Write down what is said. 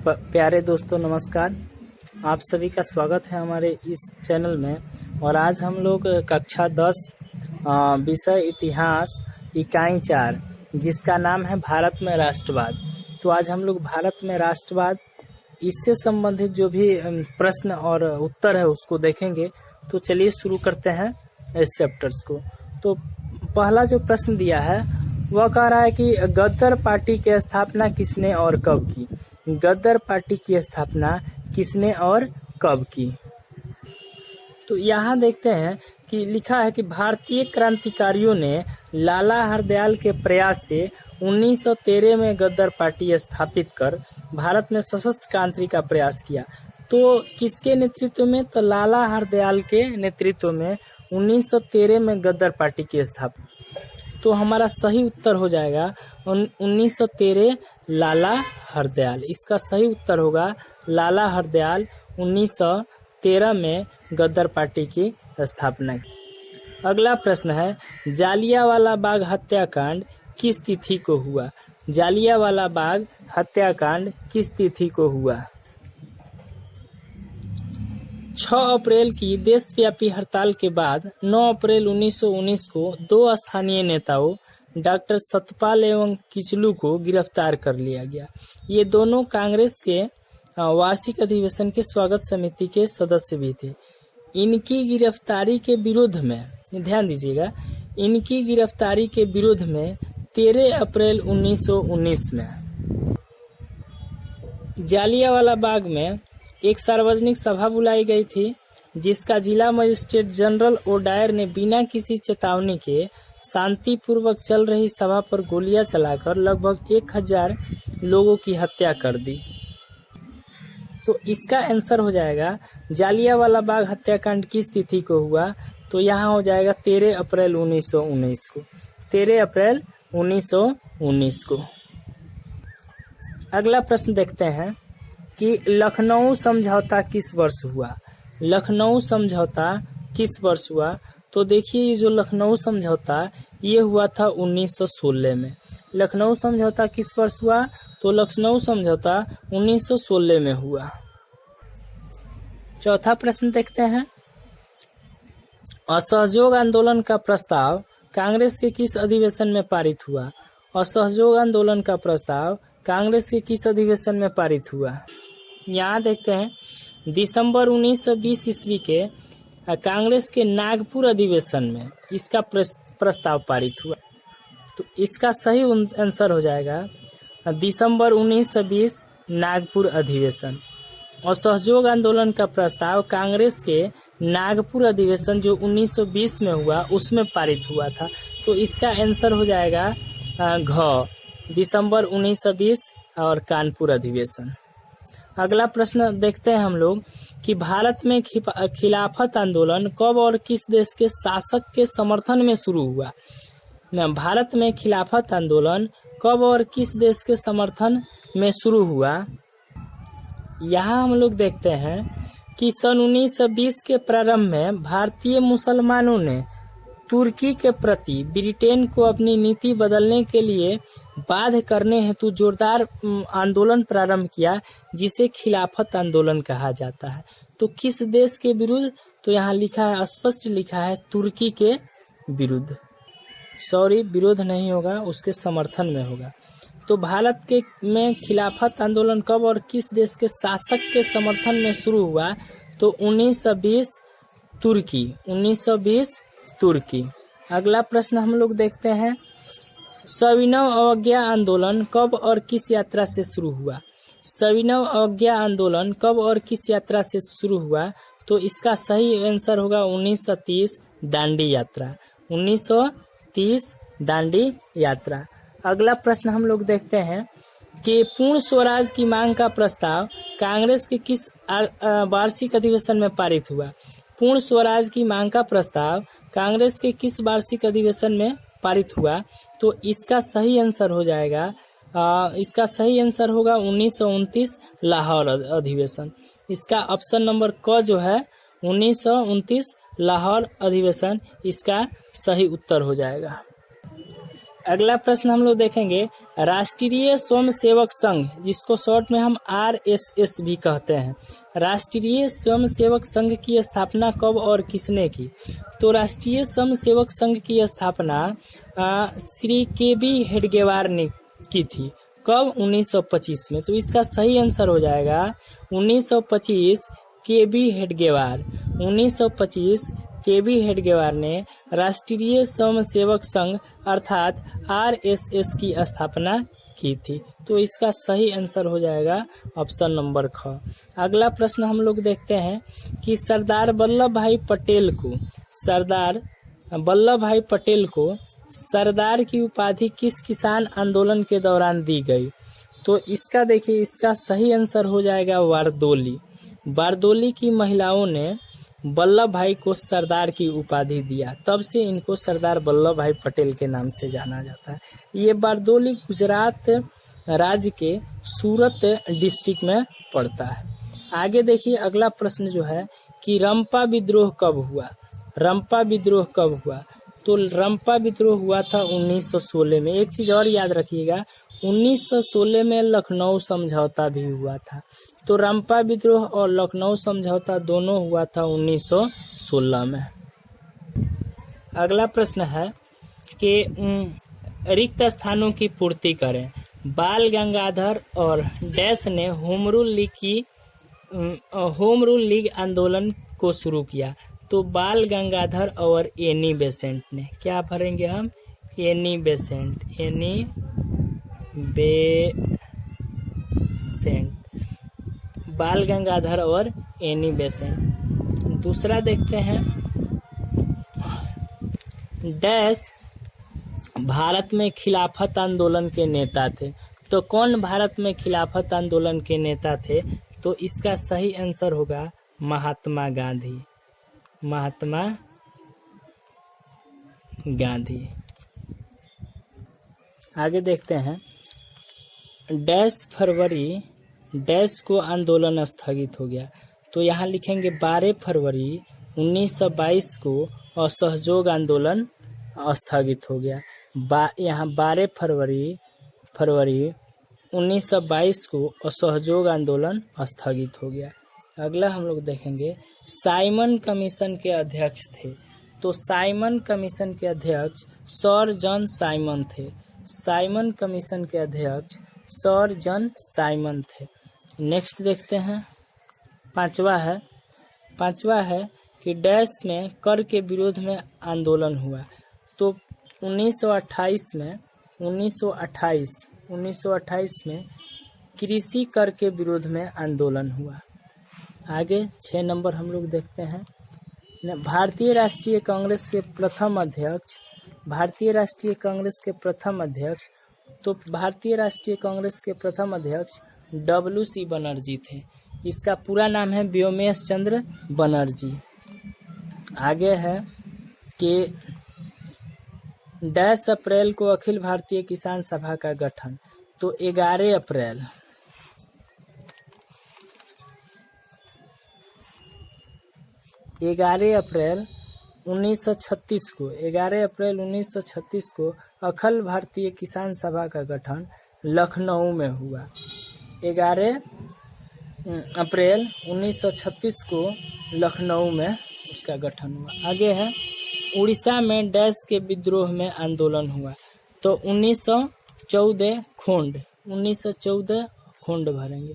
प्यारे दोस्तों नमस्कार। आप सभी का स्वागत है हमारे इस चैनल में। और आज हम लोग कक्षा 10 विषय इतिहास इकाई 4 जिसका नाम है भारत में राष्ट्रवाद। तो आज हम लोग भारत में राष्ट्रवाद इससे संबंधित जो भी प्रश्न और उत्तर है उसको देखेंगे। तो चलिए शुरू करते हैं इस चैप्टर्स को। तो पहला जो प्रश्न दिया है वह कह रहा है कि गदर पार्टी की स्थापना किसने और कब की। गदर पार्टी की स्थापना किसने और कब की। तो यहाँ देखते हैं कि लिखा है कि भारतीय क्रांतिकारियों ने लाला हरदयाल के प्रयास से 1913 में गदर पार्टी स्थापित कर भारत में सशस्त्र क्रांति का प्रयास किया। तो किसके नेतृत्व में? तो लाला हरदयाल के नेतृत्व में 1913 में गदर पार्टी की स्थापना। तो हमारा सही उत्तर हो जाएगा 1913 लाला हरदयाल। इसका सही उत्तर होगा लाला हरदयाल 1913 में गदर पार्टी की स्थापना। अगला प्रश्न है जालियांवाला बाग हत्याकांड किस तिथि को हुआ। जालियांवाला बाग हत्याकांड किस तिथि को हुआ? 6 अप्रैल की देशव्यापी हड़ताल के बाद 9 अप्रैल 1919 को 2 स्थानीय नेताओं डॉक्टर सतपाल एवं किचलू को गिरफ्तार कर लिया गया। ये दोनों कांग्रेस के वार्षिक अधिवेशन के स्वागत समिति के सदस्य भी थे। इनकी गिरफ्तारी के विरोध में, ध्यान दीजिएगा, इनकी गिरफ्तारी के विरोध में 13 अप्रैल 1919 में जालियांवाला बाग में एक सार्वजनिक सभा बुलाई गई थी, जिसका जिला मजिस्ट्रेट जनरल ओडायर ने बिना किसी चेतावनी के शांतिपूर्वक चल रही सभा पर गोलियां चलाकर लगभग 1000 लोगों की हत्या कर दी। तो इसका आंसर हो जाएगा जालियांवाला बाग हत्याकांड किस तिथि को हुआ। तो यहाँ हो जाएगा 13 अप्रैल 1919 को। 13 अप्रैल 1919 को। अगला प्रश्न देखते हैं कि लखनऊ समझौता किस वर्ष हुआ। लखनऊ समझौता किस वर्ष हुआ? तो देखिए ये जो लखनऊ समझौता ये हुआ था 1916 में। लखनऊ समझौता किस वर्ष हुआ? तो लखनऊ समझौता 1916 में हुआ। चौथा प्रश्न देखते हैं असहयोग आंदोलन का प्रस्ताव कांग्रेस के किस अधिवेशन में पारित हुआ। असहयोग आंदोलन का प्रस्ताव कांग्रेस के किस अधिवेशन में पारित हुआ? यहाँ देखते हैं दिसंबर 1920 ईस्वी के कांग्रेस के नागपुर अधिवेशन में इसका प्रस्ताव पारित हुआ। तो इसका सही आंसर हो जाएगा दिसंबर 1920 नागपुर अधिवेशन। असहयोग आंदोलन का प्रस्ताव कांग्रेस के नागपुर अधिवेशन जो 1920 में हुआ उसमें पारित हुआ था। तो इसका आंसर हो जाएगा घ दिसंबर 1920 और कानपुर अधिवेशन। अगला प्रश्न देखते हैं हम लोग कि भारत में खिलाफत आंदोलन कब और किस देश के शासक के समर्थन में शुरू हुआ। भारत में खिलाफत आंदोलन कब और किस देश के समर्थन में शुरू हुआ? यहाँ हम लोग देखते हैं कि सन 1920 के प्रारंभ में भारतीय मुसलमानों ने तुर्की के प्रति ब्रिटेन को अपनी नीति बदलने के लिए बाध्य करने हेतु जोरदार आंदोलन प्रारंभ किया, जिसे खिलाफत आंदोलन कहा जाता है। तो किस देश के विरुद्ध? तो यहाँ लिखा है, स्पष्ट लिखा है, तुर्की के विरुद्ध। सॉरी, विरोध नहीं होगा, उसके समर्थन में होगा। तो भारत के में खिलाफत आंदोलन कब और किस देश के शासक के समर्थन में शुरू हुआ? तो 1920 तुर्की। 1920 तुर्की। अगला प्रश्न हम लोग देखते हैं सविनय अवज्ञा आंदोलन कब और किस यात्रा से शुरू हुआ। सविनय अवज्ञा आंदोलन कब और किस यात्रा से शुरू हुआ? तो इसका सही आंसर होगा 1930 दांडी यात्रा। 1930 दांडी यात्रा। अगला प्रश्न हम लोग देखते हैं कि पूर्ण स्वराज की मांग का प्रस्ताव कांग्रेस के किस वार्षिक अधिवेशन में पारित हुआ। पूर्ण स्वराज की मांग का प्रस्ताव कांग्रेस के किस वार्षिक अधिवेशन में पारित हुआ? तो इसका सही आंसर हो जाएगा इसका सही आंसर होगा 1929 लाहौर अधिवेशन। इसका ऑप्शन नंबर क जो है 1929 लाहौर अधिवेशन इसका सही उत्तर हो जाएगा। अगला प्रश्न हम लोग देखेंगे, राष्ट्रीय स्वयंसेवक संघ, जिसको शॉर्ट में हम RSS भी कहते हैं, राष्ट्रीय स्वयंसेवक संघ की स्थापना कब और किसने की? तो राष्ट्रीय स्वयंसेवक संघ की स्थापना श्री KB हेडगेवार ने की थी। कब? 1925 में। तो इसका सही आंसर हो जाएगा 1925 KB हेडगेवार। 1925 KB हेडगेवार ने राष्ट्रीय स्वयंसेवक संघ अर्थात RSS की स्थापना की थी। तो इसका सही आंसर हो जाएगा ऑप्शन नंबर ख। अगला प्रश्न हम लोग देखते हैं कि सरदार वल्लभ भाई पटेल को सरदार की उपाधि किस किसान आंदोलन के दौरान दी गई? तो इसका देखिए, इसका सही आंसर हो जाएगा बारदोली। बारदोली की महिलाओं ने वल्लभ भाई को सरदार की उपाधि दिया, तब से इनको सरदार वल्लभ भाई पटेल के नाम से जाना जाता है। ये बारदोली गुजरात राज्य के सूरत डिस्ट्रिक्ट में पड़ता है। आगे देखिए अगला प्रश्न जो है कि रंपा विद्रोह कब हुआ? रंपा विद्रोह कब हुआ? तो रंपा विद्रोह हुआ था 1916 में। एक चीज और याद रखिएगा, 1916 में लखनऊ समझौता भी हुआ था। तो रंपा विद्रोह और लखनऊ समझौता दोनों हुआ था 1916 में। अगला प्रश्न है कि रिक्त स्थानों की पूर्ति करें। बाल गंगाधर और डैश ने होम रूल लीग आंदोलन को शुरू किया। तो बाल गंगाधर और एनी बेसेंट ने, क्या भरेंगे हम? Annie Besant. बाल गंगाधर और एनी बेसेंट। दूसरा देखते हैं, डैश भारत में खिलाफत आंदोलन के नेता थे। तो कौन भारत में खिलाफत आंदोलन के नेता थे? तो इसका सही आंसर होगा महात्मा गांधी। महात्मा गांधी। आगे देखते हैं, डैश फरवरी डैश को आंदोलन स्थगित हो गया। तो यहाँ लिखेंगे 12 फरवरी 1922 को असहयोग आंदोलन स्थगित हो गया। यहाँ 12 फरवरी 1922 को असहयोग आंदोलन स्थगित हो गया। अगला हम लोग देखेंगे, साइमन कमीशन के अध्यक्ष थे। तो साइमन कमीशन के अध्यक्ष सर जॉन साइमन थे। साइमन कमीशन के अध्यक्ष सर जॉन साइमन थे। नेक्स्ट देखते हैं, पांचवा है कि डैश में कर के विरोध में आंदोलन हुआ। तो 1928 में कृषि कर के विरोध में आंदोलन हुआ। आगे 6 नंबर हम लोग देखते हैं, भारतीय राष्ट्रीय कांग्रेस के प्रथम अध्यक्ष। तो भारतीय राष्ट्रीय कांग्रेस के प्रथम अध्यक्ष WC बनर्जी थे। इसका पूरा नाम है व्योमेश चंद्र बनर्जी। आगे है कि डैश अप्रैल को अखिल भारतीय किसान सभा का गठन। तो 11 अप्रैल 1936 को अखिल भारतीय किसान सभा का गठन लखनऊ में हुआ। 11 अप्रैल 1936 को लखनऊ में उसका गठन हुआ। आगे है, उड़ीसा में डैश के विद्रोह में आंदोलन हुआ। तो 1914 खोंड भरेंगे।